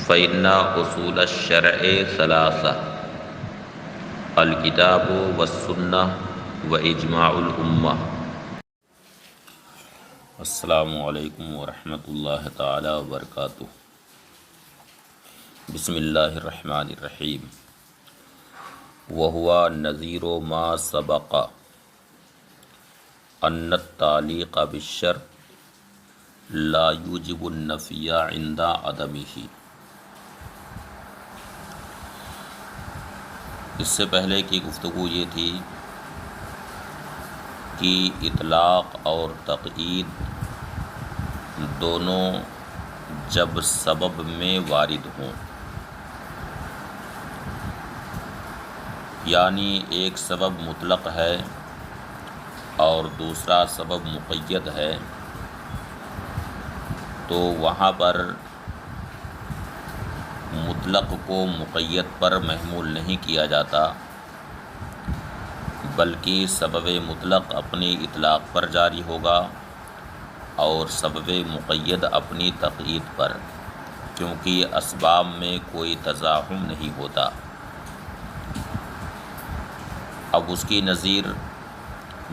فإن اصول الشرع ثلاثہ الکتاب والسنہ واجماع الامہ۔ السلام علیکم ورحمۃ اللہ تعالی وبرکاتہ۔ بسم اللہ الرحمن الرحیم۔ وہو نظیر ما سبق ان التعلیق بالشرط لا یوجب النفی عند عدمہ۔ اس سے پہلے کی گفتگو یہ تھی کہ اطلاق اور تقیید دونوں جب سبب میں وارد ہوں، یعنی ایک سبب مطلق ہے اور دوسرا سبب مقید ہے، تو وہاں پر مطلق کو مقید پر محمول نہیں کیا جاتا، بلکہ سبب مطلق اپنی اطلاق پر جاری ہوگا اور سبب مقید اپنی تقیید پر، کیونکہ اسباب میں کوئی تزاحم نہیں ہوتا۔ اب اس کی نظیر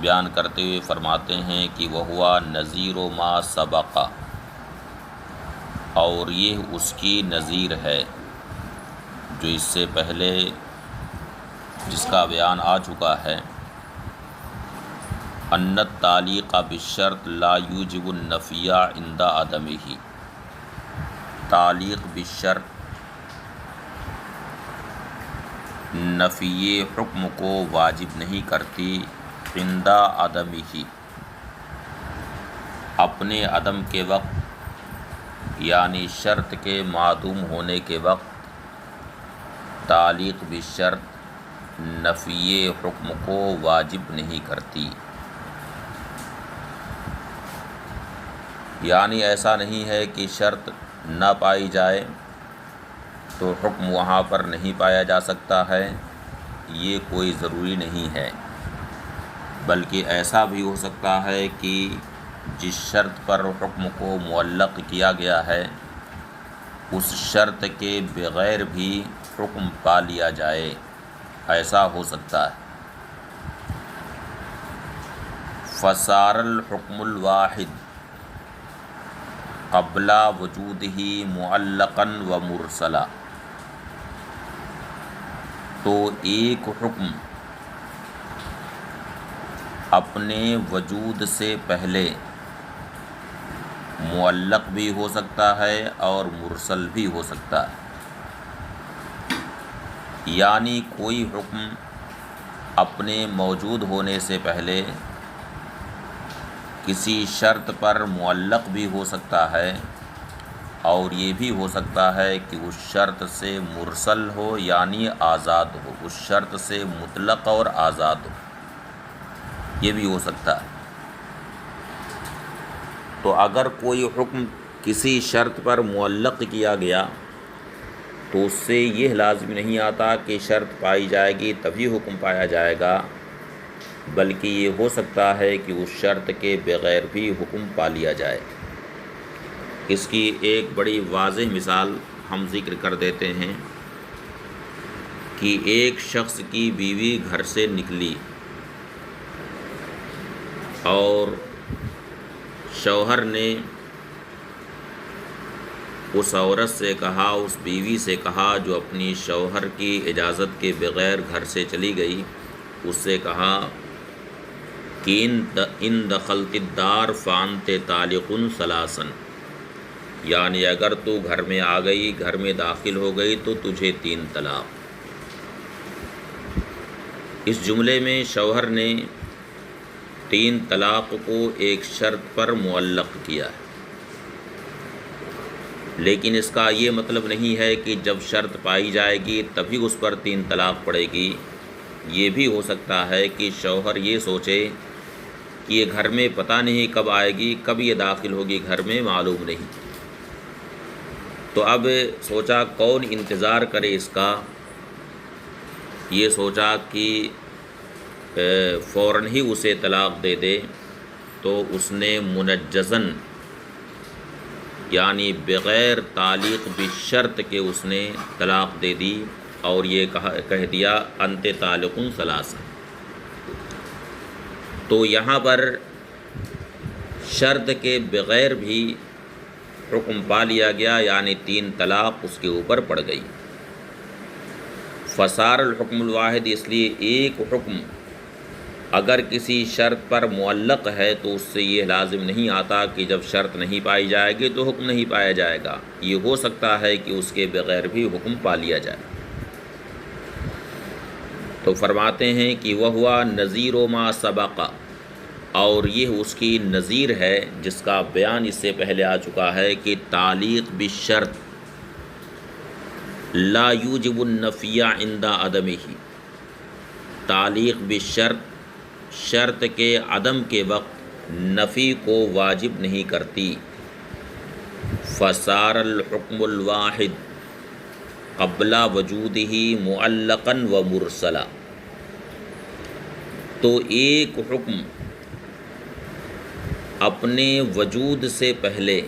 بیان کرتے ہوئے فرماتے ہیں کہ وہو نظیر ما سبق، اور یہ اس کی نظیر ہے جو اس سے پہلے جس کا بیان آ چکا ہے، ان التعلیق بالشرط لا یوجب النفی عند عدمہ۔ تعلیق بالشرط نفی حکم کو واجب نہیں کرتی، عند عدمہ اپنے عدم کے وقت، یعنی شرط کے معدوم ہونے کے وقت تعلیق بالشرط نفی حکم کو واجب نہیں کرتی۔ یعنی ایسا نہیں ہے کہ شرط نہ پائی جائے تو حکم وہاں پر نہیں پایا جا سکتا ہے، یہ کوئی ضروری نہیں ہے، بلکہ ایسا بھی ہو سکتا ہے کہ جس شرط پر حکم کو معلق کیا گیا ہے اس شرط کے بغیر بھی حکم پا لیا جائے، ایسا ہو سکتا ہے۔ فصار الحکم الواحد قبل وجودہ معلقا و مرسلا، تو ایک حکم اپنے وجود سے پہلے معلق بھی ہو سکتا ہے اور مرسل بھی ہو سکتا ہے، یعنی کوئی حکم اپنے موجود ہونے سے پہلے کسی شرط پر معلق بھی ہو سکتا ہے، اور یہ بھی ہو سکتا ہے کہ اس شرط سے مرسل ہو، یعنی آزاد ہو، اس شرط سے مطلق اور آزاد ہو، یہ بھی ہو سکتا ہے۔ تو اگر کوئی حکم کسی شرط پر معلق کیا گیا تو اس سے یہ لازم نہیں آتا کہ شرط پائی جائے گی تبھی حکم پایا جائے گا، بلکہ یہ ہو سکتا ہے کہ اس شرط کے بغیر بھی حکم پا لیا جائے۔ اس کی ایک بڑی واضح مثال ہم ذکر کر دیتے ہیں کہ ایک شخص کی بیوی گھر سے نکلی اور شوہر نے اس عورت سے کہا، اس بیوی سے کہا جو اپنی شوہر کی اجازت کے بغیر گھر سے چلی گئی، اس سے کہا کہ ان دخلت الدار فانت طالق ثلاثا، یعنی اگر تو گھر میں آ گئی، گھر میں داخل ہو گئی تو تجھے 3 طلاق۔ اس جملے میں شوہر نے 3 طلاق کو ایک شرط پر معلق کیا ہے، لیکن اس کا یہ مطلب نہیں ہے کہ جب شرط پائی جائے گی تبھی اس پر 3 طلاق پڑے گی۔ یہ بھی ہو سکتا ہے کہ شوہر یہ سوچے کہ یہ گھر میں پتہ نہیں کب آئے گی، کب یہ داخل ہوگی گھر میں، معلوم نہیں، تو اب سوچا کون انتظار کرے اس کا، یہ سوچا کہ فوراً ہی اسے طلاق دے دے، تو اس نے منجزاً یعنی بغیر تعلیق بشرط کہ اس نے طلاق دے دی اور یہ کہہ دیا انت طالق ثلاثا، تو یہاں پر شرط کے بغیر بھی حکم پا لیا گیا، یعنی 3 طلاق اس کے اوپر پڑ گئی۔ فصار الحکم الواحد، اس لیے ایک حکم اگر کسی شرط پر معلق ہے تو اس سے یہ لازم نہیں آتا کہ جب شرط نہیں پائی جائے گی تو حکم نہیں پایا جائے گا، یہ ہو سکتا ہے کہ اس کے بغیر بھی حکم پا لیا جائے۔ تو فرماتے ہیں کہ وہ ہوا نظیر ما سبق، اور یہ اس کی نظیر ہے جس کا بیان اس سے پہلے آ چکا ہے کہ تعلیق بالشرط لا یوجب النفی عند عدمہ، تعلیق بالشرط شرط کے عدم کے وقت نفی کو واجب نہیں کرتی۔ فصار الحکم الواحد قبل وجودہ معلقا و مرسلا، تو ایک حکم اپنے وجود سے پہلے،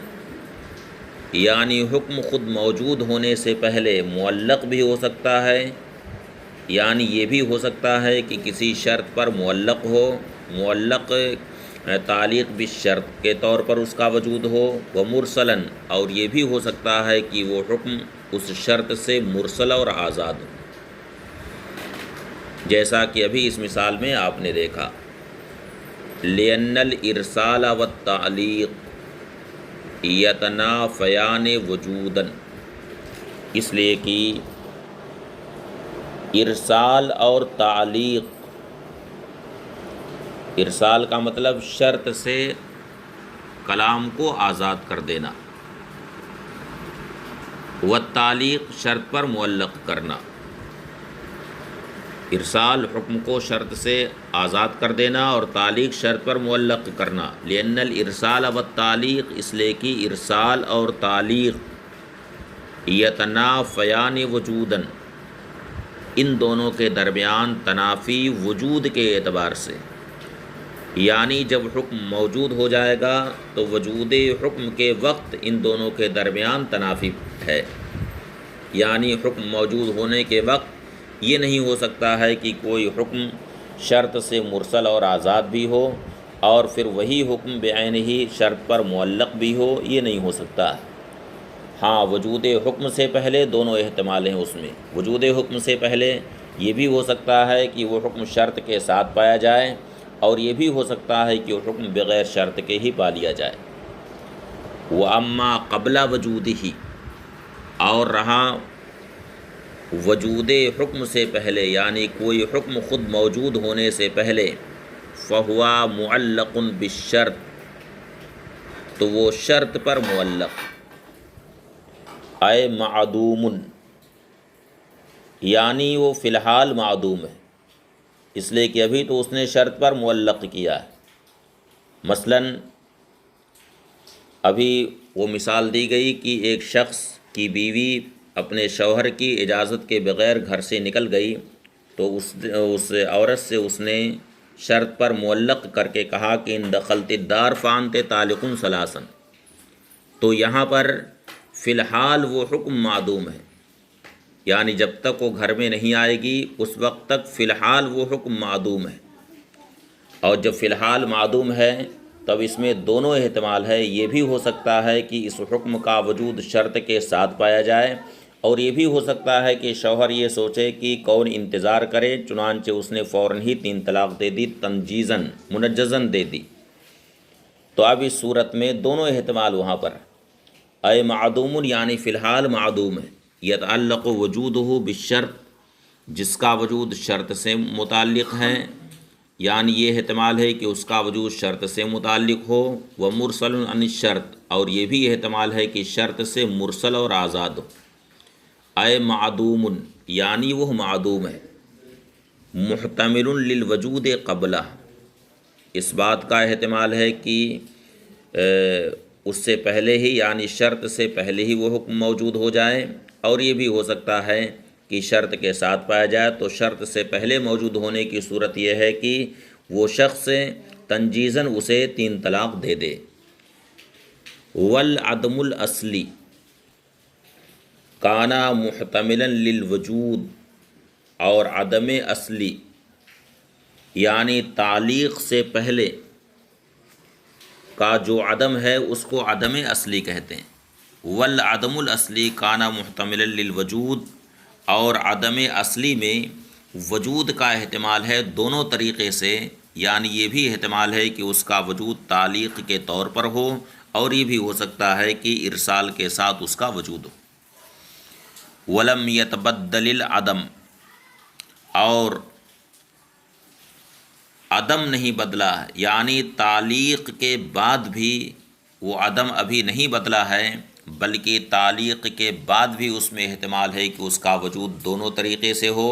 یعنی حکم خود موجود ہونے سے پہلے معلق بھی ہو سکتا ہے، یعنی یہ بھی ہو سکتا ہے کہ کسی شرط پر معلق ہو، معلق تعلیق بالشرط کے طور پر اس کا وجود ہو، و مرسلاً، اور یہ بھی ہو سکتا ہے کہ وہ حکم اس شرط سے مرسل اور آزاد ہو، جیسا کہ ابھی اس مثال میں آپ نے دیکھا لِأَنَّ الْإِرْسَالَ وَالتَّعْلِيقَ يَتَنَافَيَانِ وُجُودًا، اس لیے کہ ارسال اور تعلیق، ارسال کا مطلب شرط سے کلام کو آزاد کر دینا، والتعلیق شرط پر معلق کرنا۔ ارسال حکم کو شرط سے آزاد کر دینا اور تعلیق شرط پر معلق کرنا۔ لأن الارسال والتعلیق، اس لیے کہ ارسال اور تعلیق یتنافیان وجوداً، ان دونوں کے درمیان تنافی وجود کے اعتبار سے، یعنی جب حکم موجود ہو جائے گا تو وجود حکم کے وقت ان دونوں کے درمیان تنافی ہے، یعنی حکم موجود ہونے کے وقت یہ نہیں ہو سکتا ہے کہ کوئی حکم شرط سے مرسل اور آزاد بھی ہو اور پھر وہی حکم بعینہ ہی شرط پر معلق بھی ہو، یہ نہیں ہو سکتا۔ ہاں، وجود حکم سے پہلے دونوں احتمال ہیں اس میں، وجود حکم سے پہلے یہ بھی ہو سکتا ہے کہ وہ حکم شرط کے ساتھ پایا جائے، اور یہ بھی ہو سکتا ہے کہ وہ حکم بغیر شرط کے ہی پا لیا جائے۔ وَأَمَّا قَبْلَ وَجُودِهِ، اور رہا وجود حکم سے پہلے، یعنی کوئی حکم خود موجود ہونے سے پہلے، فَهُوَ مُعَلَّقٌ بِالشَّرْطِ، تو وہ شرط پر معلق، اے معدوم، یعنی وہ فی الحال معدوم ہے، اس لیے کہ ابھی تو اس نے شرط پر معلق کیا ہے۔ مثلاً ابھی وہ مثال دی گئی کہ ایک شخص کی بیوی اپنے شوہر کی اجازت کے بغیر گھر سے نکل گئی، تو اس عورت سے اس نے شرط پر معلق کر کے کہا کہ ان دخلت الدار فانت طالق ثلاثا، تو یہاں پر فی الحال وہ حکم معدوم ہے، یعنی جب تک وہ گھر میں نہیں آئے گی اس وقت تک فی الحال وہ حکم معدوم ہے، اور جب فی الحال معدوم ہے تب اس میں دونوں احتمال ہے، یہ بھی ہو سکتا ہے کہ اس حکم کا وجود شرط کے ساتھ پایا جائے، اور یہ بھی ہو سکتا ہے کہ شوہر یہ سوچے کہ کون انتظار کرے، چنانچہ اس نے فوراً ہی 3 طلاق دے دی، تنجیزاً منجزاً دے دی۔ تو اب اس صورت میں دونوں احتمال وہاں پر، اے معدوم یعنی فی الحال معدوم ہے، یتعلق وجودہ بالشرط، جس کا وجود شرط سے متعلق ہے، یعنی یہ احتمال ہے کہ اس کا وجود شرط سے متعلق ہو، و مرسل عن الشرط، اور یہ بھی احتمال ہے کہ شرط سے مرسل اور آزاد ہو۔ اے معدوم یعنی وہ معدوم ہے، محتمل للوجود قبلہ، اس بات کا احتمال ہے کہ اس سے پہلے ہی، یعنی شرط سے پہلے ہی وہ حکم موجود ہو جائے، اور یہ بھی ہو سکتا ہے کہ شرط کے ساتھ پایا جائے، تو شرط سے پہلے موجود ہونے کی صورت یہ ہے کہ وہ شخص تنجیزاً اسے 3 طلاق دے دے۔ والعدم الاصلی کانا محتملا للوجود، اور عدم اصلی یعنی تعلیق سے پہلے کا جو عدم ہے اس کو عدم اصلی کہتے ہیں۔ والعدم الاصلی کانا محتملا للوجود، اور عدم اصلی میں وجود کا احتمال ہے دونوں طریقے سے، یعنی یہ بھی احتمال ہے کہ اس کا وجود تعلیق کے طور پر ہو، اور یہ بھی ہو سکتا ہے کہ ارسال کے ساتھ اس کا وجود ہو۔ ولم یتبدل العدم، اور عدم نہیں بدلا، یعنی تعلیق کے بعد بھی وہ عدم ابھی نہیں بدلا ہے، بلکہ تعلیق کے بعد بھی اس میں احتمال ہے کہ اس کا وجود دونوں طریقے سے ہو۔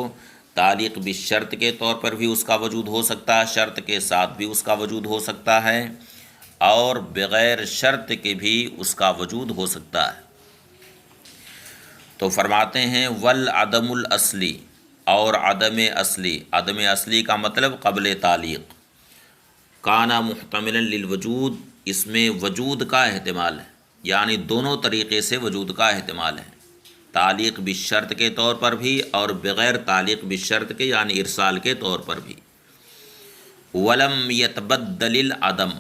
تعلیق بالشرط کے طور پر بھی اس کا وجود ہو سکتا ہے، شرط کے ساتھ بھی اس کا وجود ہو سکتا ہے، اور بغیر شرط کے بھی اس کا وجود ہو سکتا ہے۔ تو فرماتے ہیں والعدم الاصلی، اور عدم اصلی، عدم اصلی کا مطلب قبل تعلیق، کانا محتملا للوجود، اس میں وجود کا احتمال ہے، یعنی دونوں طریقے سے وجود کا احتمال ہے، تعلیق بالشرط کے طور پر بھی اور بغیر تعلیق بالشرط کے یعنی ارسال کے طور پر بھی۔ ولم یتبدل العدم،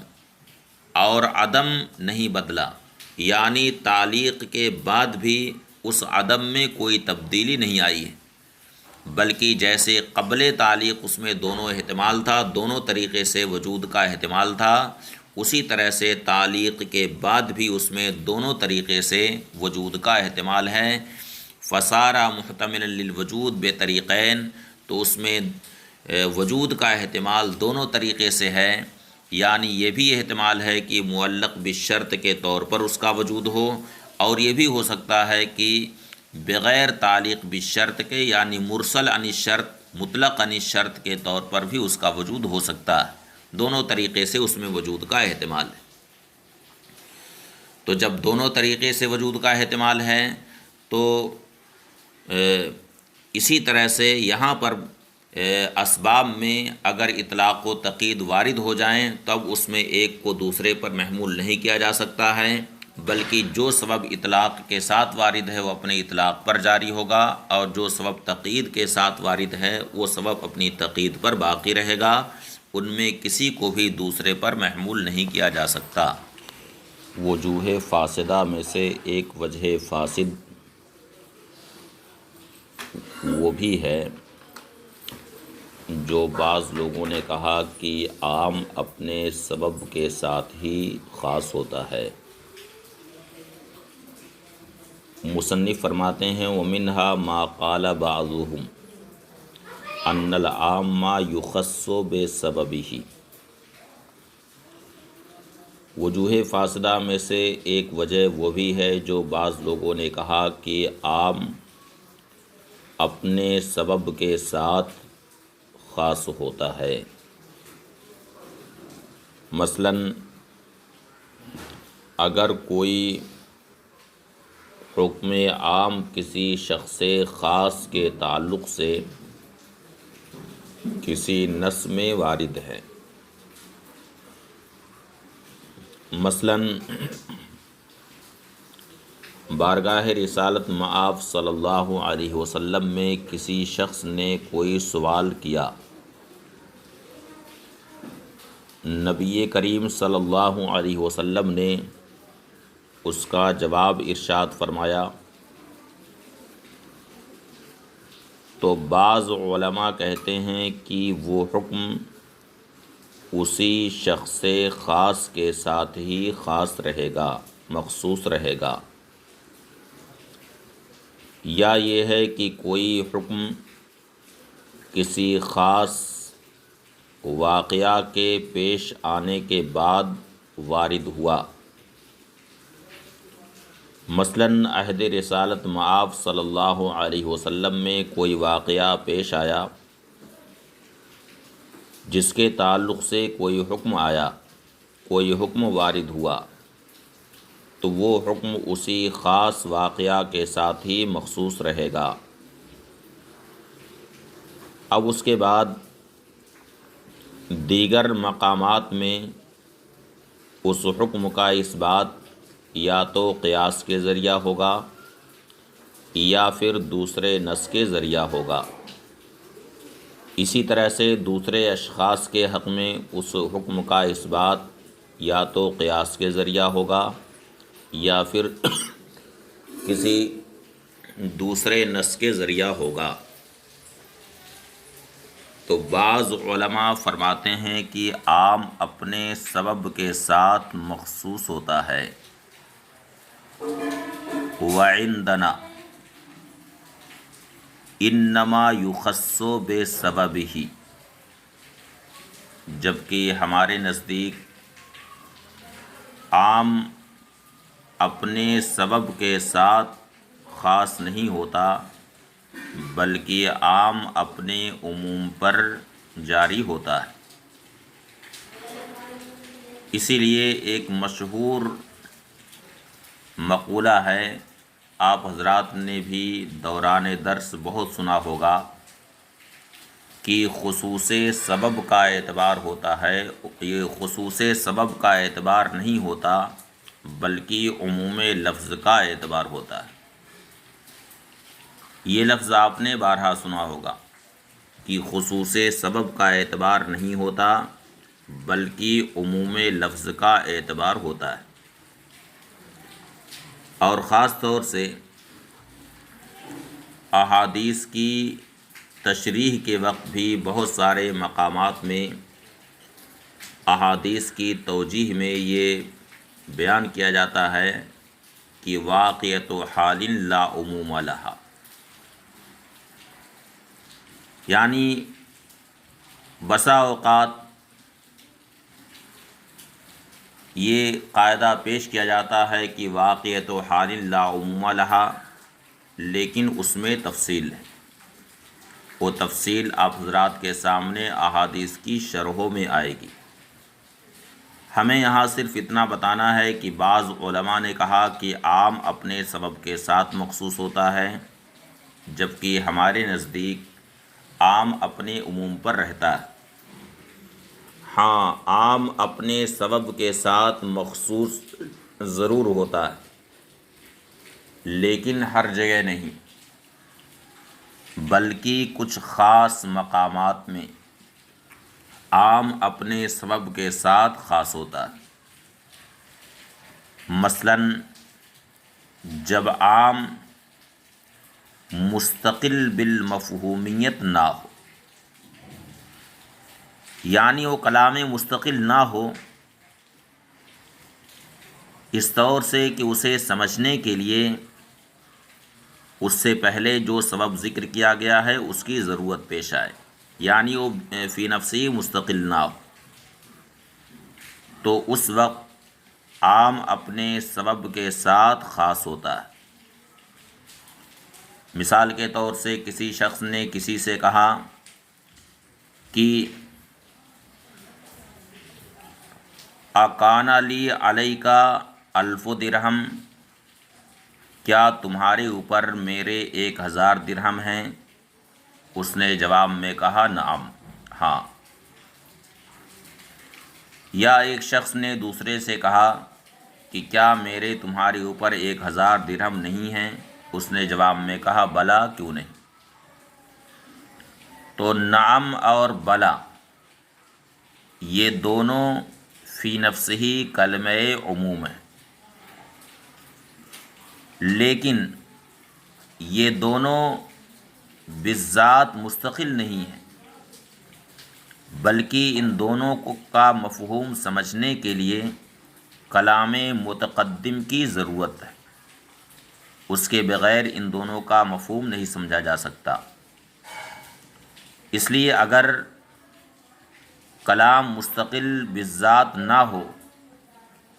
اور عدم نہیں بدلا، یعنی تعلیق کے بعد بھی اس عدم میں کوئی تبدیلی نہیں آئی ہے، بلکہ جیسے قبل تعلیق اس میں دونوں احتمال تھا، دونوں طریقے سے وجود کا احتمال تھا، اسی طرح سے تعلیق کے بعد بھی اس میں دونوں طریقے سے وجود کا احتمال ہے۔ فصارا محتملا للوجود بطریقین، تو اس میں وجود کا احتمال دونوں طریقے سے ہے، یعنی یہ بھی احتمال ہے کہ معلق بالشرط کے طور پر اس کا وجود ہو، اور یہ بھی ہو سکتا ہے کہ بغیر تعلیق بالشرط کے یعنی مرسل عن الشرط، مطلق عن الشرط کے طور پر بھی اس کا وجود ہو سکتا ہے، دونوں طریقے سے اس میں وجود کا احتمال ہے۔ تو جب دونوں طریقے سے وجود کا احتمال ہے تو اسی طرح سے یہاں پر اسباب میں اگر اطلاق و تقید وارد ہو جائیں تب اس میں ایک کو دوسرے پر محمول نہیں کیا جا سکتا ہے، بلکہ جو سبب اطلاق کے ساتھ وارد ہے وہ اپنے اطلاق پر جاری ہوگا، اور جو سبب تقید کے ساتھ وارد ہے وہ سبب اپنی تقید پر باقی رہے گا، ان میں کسی کو بھی دوسرے پر محمول نہیں کیا جا سکتا۔ وجوہ فاسدہ میں سے ایک وجہ فاسد وہ بھی ہے جو بعض لوگوں نے کہا کہ عام اپنے سبب کے ساتھ ہی خاص ہوتا ہے۔ مصنف فرماتے ہیں وَمِنْهَا مَا قَالَ بَعْضُهُمْ أَنَّ الْعَامَّ يُخَصُّ بِسَبَبِهِ۔ وجوہ فاسدہ میں سے ایک وجہ وہ بھی ہے جو بعض لوگوں نے کہا کہ عام اپنے سبب کے ساتھ خاص ہوتا ہے۔ مثلاً اگر کوئی حکم عام کسی شخص خاص کے تعلق سے کسی نص میں وارد ہے، مثلاً بارگاہ رسالت مآب صلی اللہ علیہ وسلم میں کسی شخص نے کوئی سوال کیا، نبی کریم صلی اللہ علیہ وسلم نے اس کا جواب ارشاد فرمایا، تو بعض علماء کہتے ہیں کہ وہ حکم اسی شخص خاص کے ساتھ ہی خاص رہے گا، مخصوص رہے گا، یا یہ ہے کہ کوئی حکم کسی خاص واقعہ کے پیش آنے کے بعد وارد ہوا۔ مثلاً عہد رسالت مآب صلی اللہ علیہ وسلم میں کوئی واقعہ پیش آیا جس کے تعلق سے کوئی حکم آیا، کوئی حکم وارد ہوا، تو وہ حکم اسی خاص واقعہ کے ساتھ ہی مخصوص رہے گا۔ اب اس کے بعد دیگر مقامات میں اس حکم کا اس بات یا تو قیاس کے ذریعہ ہوگا یا پھر دوسرے نص کے ذریعہ ہوگا۔ اسی طرح سے دوسرے اشخاص کے حق میں اس حکم کا اثبات یا تو قیاس کے ذریعہ ہوگا یا پھر کسی دوسرے نص کے ذریعہ ہوگا۔ تو بعض علماء فرماتے ہیں کہ عام اپنے سبب کے ساتھ مخصوص ہوتا ہے، وعندنا انما یخص بسببہ، جبکہ ہمارے نزدیک عام اپنے سبب کے ساتھ خاص نہیں ہوتا بلکہ عام اپنے عموم پر جاری ہوتا ہے۔ اسی لیے ایک مشہور مقولہ ہے، آپ حضرات نے بھی دوران درس بہت سنا ہوگا کہ خصوص سبب کا اعتبار ہوتا ہے، یہ خصوص سبب کا اعتبار نہیں ہوتا بلکہ عموم لفظ کا اعتبار ہوتا ہے۔ یہ لفظ آپ نے بارہا سنا ہوگا کہ خصوص سبب کا اعتبار نہیں ہوتا بلکہ عموم لفظ کا اعتبار ہوتا ہے۔ اور خاص طور سے احادیث کی تشریح کے وقت بھی بہت سارے مقامات میں احادیث کی توجیہ میں یہ بیان کیا جاتا ہے کہ واقعۃ حال لا عموم لہا، یعنی بسا اوقات یہ قاعدہ پیش کیا جاتا ہے کہ واقعۃ حال لا عموم لہا، لیکن اس میں تفصیل ہے، وہ تفصیل آپ حضرات کے سامنے احادیث کی شرحوں میں آئے گی۔ ہمیں یہاں صرف اتنا بتانا ہے کہ بعض علماء نے کہا کہ عام اپنے سبب کے ساتھ مخصوص ہوتا ہے، جبکہ ہمارے نزدیک عام اپنے عموم پر رہتا ہے۔ ہاں، عام اپنے سبب کے ساتھ مخصوص ضرور ہوتا ہے لیکن ہر جگہ نہیں، بلکہ کچھ خاص مقامات میں عام اپنے سبب کے ساتھ خاص ہوتا ہے۔ مثلاً جب عام مستقل بالمفہومیت نہ ہو، یعنی وہ کلام مستقل نہ ہو اس طور سے کہ اسے سمجھنے کے لیے اس سے پہلے جو سبب ذکر کیا گیا ہے اس کی ضرورت پیش آئے، یعنی وہ فی نفسی مستقل نہ ہو، تو اس وقت عام اپنے سبب کے ساتھ خاص ہوتا ہے۔ مثال کے طور سے کسی شخص نے کسی سے کہا کہ اکان لی علیک 1000 درہم، کیا تمہارے اوپر میرے 1000 درہم ہیں؟ اس نے جواب میں کہا نعم، ہاں۔ یا ایک شخص نے دوسرے سے کہا کہ کیا میرے تمہارے اوپر 1000 درہم نہیں ہیں؟ اس نے جواب میں کہا بلا، کیوں نہیں۔ تو نعم اور بلا یہ دونوں فی نفس ہی کلمہ عموم ہے، لیکن یہ دونوں بالذات مستقل نہیں ہیں، بلکہ ان دونوں کا مفہوم سمجھنے کے لیے کلام متقدم کی ضرورت ہے، اس کے بغیر ان دونوں کا مفہوم نہیں سمجھا جا سکتا۔ اس لیے اگر کلام مستقل بالذات نہ ہو،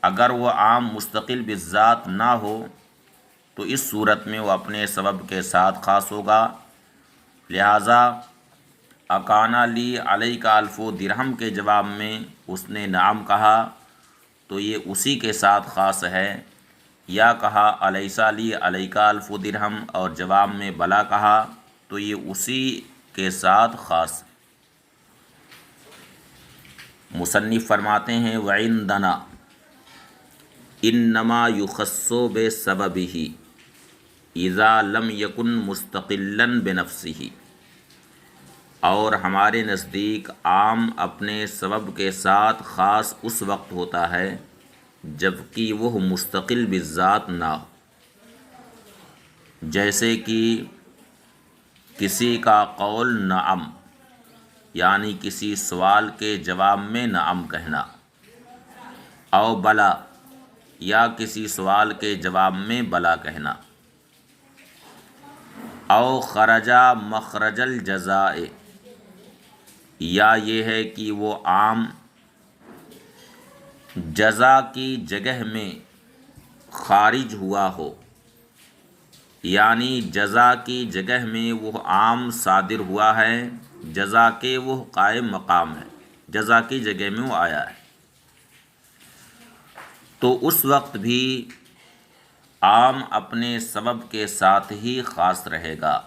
اگر وہ عام مستقل بالذات نہ ہو تو اس صورت میں وہ اپنے سبب کے ساتھ خاص ہوگا۔ لہٰذا اکانا لی علیک 1000 درہم کے جواب میں اس نے نعم کہا تو یہ اسی کے ساتھ خاص ہے، یا کہا الیس لی علیک 1000 درہم اور جواب میں بلا کہا تو یہ اسی کے ساتھ خاص ہے۔ مصنف فرماتے ہیں وعندنا انما یخص بسببہ اذا لم یکن مستقلا بنفسہ، اور ہمارے نزدیک عام اپنے سبب کے ساتھ خاص اس وقت ہوتا ہے جب کہ وہ مستقل بالذات نہ ہو، جیسے کہ کسی کا قول نعم، یعنی کسی سوال کے جواب میں نعم کہنا، او بلا، یا کسی سوال کے جواب میں بلا کہنا، او خرجا مخرج الجزاء، یا یہ ہے کہ وہ عام جزا کی جگہ میں خارج ہوا ہو، یعنی جزا کی جگہ میں وہ عام صادر ہوا ہے، جزا کے وہ قائم مقام ہے، جزا کی جگہ میں وہ آیا ہے، تو اس وقت بھی عام اپنے سبب کے ساتھ ہی خاص رہے گا۔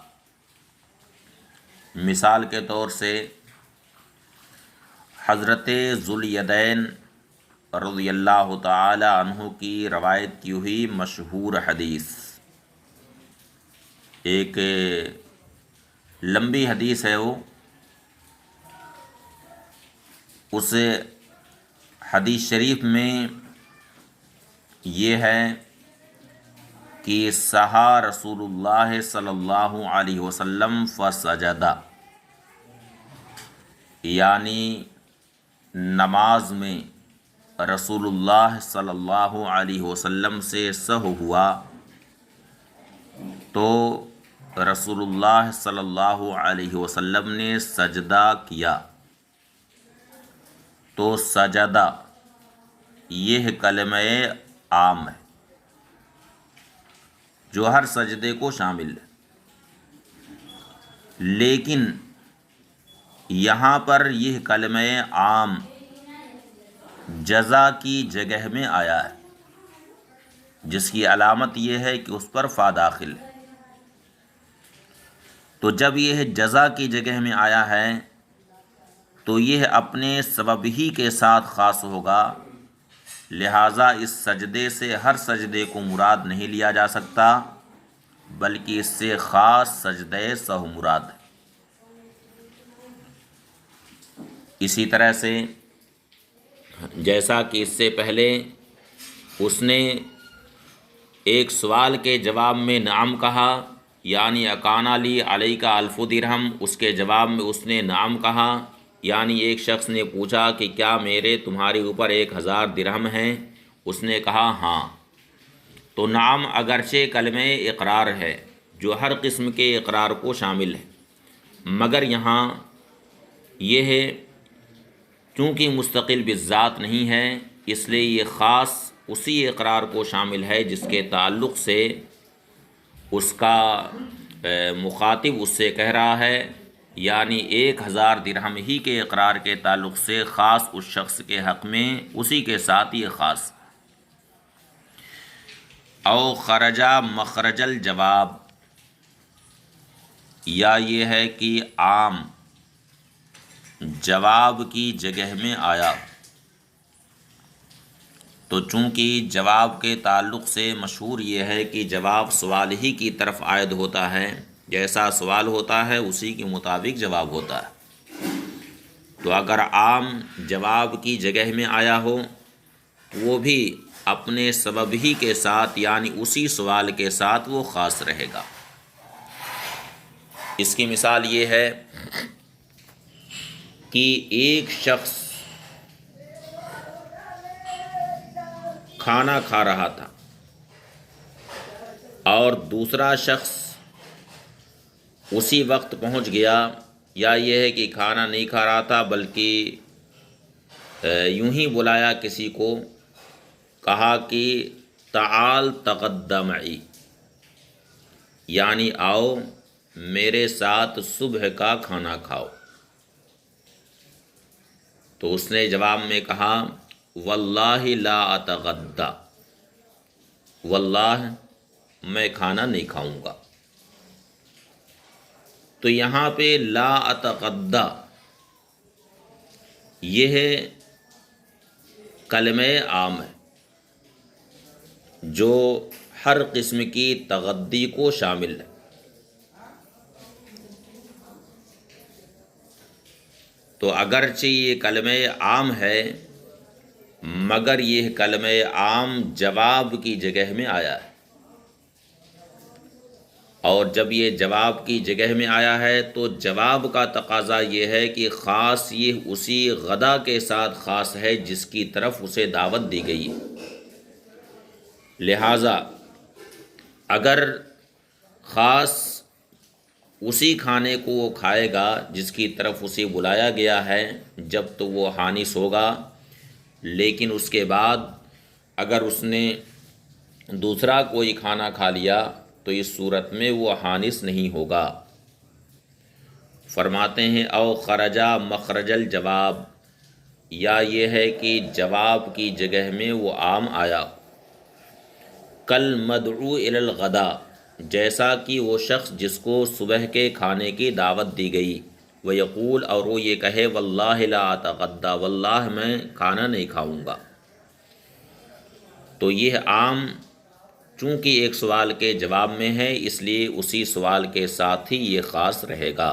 مثال کے طور سے حضرت ذوالیدین رضی اللہ تعالی عنہ کی روایت کی ہوئی مشہور حدیث، ایک لمبی حدیث ہے وہ، اس حدیث شریف میں یہ ہے کہ سہا رسول اللہ صلی اللہ علیہ وسلم فسجدہ، یعنی نماز میں رسول اللہ صلی اللہ علیہ وسلم سے سہو ہوا تو رسول اللہ صلی اللہ علیہ وسلم نے سجدہ کیا، تو سجدہ یہ کلمہ عام ہے جو ہر سجدے کو شامل ہے، لیکن یہاں پر یہ کلمہ عام جزا کی جگہ میں آیا ہے، جس کی علامت یہ ہے کہ اس پر فا داخل ہے، تو جب یہ جزا کی جگہ میں آیا ہے تو یہ اپنے سبب ہی کے ساتھ خاص ہوگا، لہٰذا اس سجدے سے ہر سجدے کو مراد نہیں لیا جا سکتا، بلکہ اس سے خاص سجدہ سہو مراد ہے۔ اسی طرح سے جیسا کہ اس سے پہلے اس نے ایک سوال کے جواب میں نعم کہا، یعنی اکانا لی علیہ کا الف درہم، اس کے جواب میں اس نے نعم کہا، یعنی ایک شخص نے پوچھا کہ کیا میرے تمہارے اوپر 1000 درہم ہیں، اس نے کہا ہاں، تو نعم اگرچہ کلمہ اقرار ہے جو ہر قسم کے اقرار کو شامل ہے، مگر یہاں یہ ہے چونکہ مستقل بالذات نہیں ہے، اس لیے یہ خاص اسی اقرار کو شامل ہے جس کے تعلق سے اس کا مخاطب اس سے کہہ رہا ہے، یعنی 1000 درہم ہی کے اقرار کے تعلق سے خاص اس شخص کے حق میں اسی کے ساتھ یہ خاص۔ او خرجا مخرج الجواب، یا یہ ہے کہ عام جواب کی جگہ میں آیا، تو چونکہ جواب کے تعلق سے مشہور یہ ہے کہ جواب سوال ہی کی طرف عائد ہوتا ہے، جیسا سوال ہوتا ہے اسی کے مطابق جواب ہوتا ہے، تو اگر عام جواب کی جگہ میں آیا ہو وہ بھی اپنے سبب ہی کے ساتھ، یعنی اسی سوال کے ساتھ وہ خاص رہے گا۔ اس کی مثال یہ ہے کہ ایک شخص کھانا کھا رہا تھا اور دوسرا شخص اسی وقت پہنچ گیا، یا یہ ہے کہ کھانا نہیں کھا رہا تھا بلکہ یوں ہی بلایا کسی کو، کہا کہ تعال تغدی معی، یعنی آؤ میرے ساتھ صبح کا کھانا کھاؤ، تو اس نے جواب میں کہا واللہ لا اتغدی، واللہ میں کھانا نہیں کھاؤں گا، تو یہاں پہ لا اتغدی یہ ہے کلمہ عام ہے، جو ہر قسم کی تغدی کو شامل ہے۔ تو اگرچہ یہ کلمہ عام ہے مگر یہ کلمہ عام جواب کی جگہ میں آیا ہے، اور جب یہ جواب کی جگہ میں آیا ہے تو جواب کا تقاضا یہ ہے کہ خاص یہ اسی غدا کے ساتھ خاص ہے جس کی طرف اسے دعوت دی گئی ہے۔ لہٰذا اگر خاص اسی کھانے کو وہ کھائے گا جس کی طرف اسے بلایا گیا ہے جب تو وہ حانث ہوگا، لیکن اس کے بعد اگر اس نے دوسرا کوئی کھانا کھا لیا تو اس صورت میں وہ حانث نہیں ہوگا۔ فرماتے ہیں او خرجا مخرج الجواب، یا یہ ہے کہ جواب کی جگہ میں وہ عام آیا، کل مدعو الی الغدا، جیسا کہ وہ شخص جس کو صبح کے کھانے کی دعوت دی گئی، وہ یقول، اور وہ یہ کہے واللہ لا اتغدا، واللہ میں کھانا نہیں کھاؤں گا۔ تو یہ عام چونکہ ایک سوال کے جواب میں ہے اس لیے اسی سوال کے ساتھ ہی یہ خاص رہے گا۔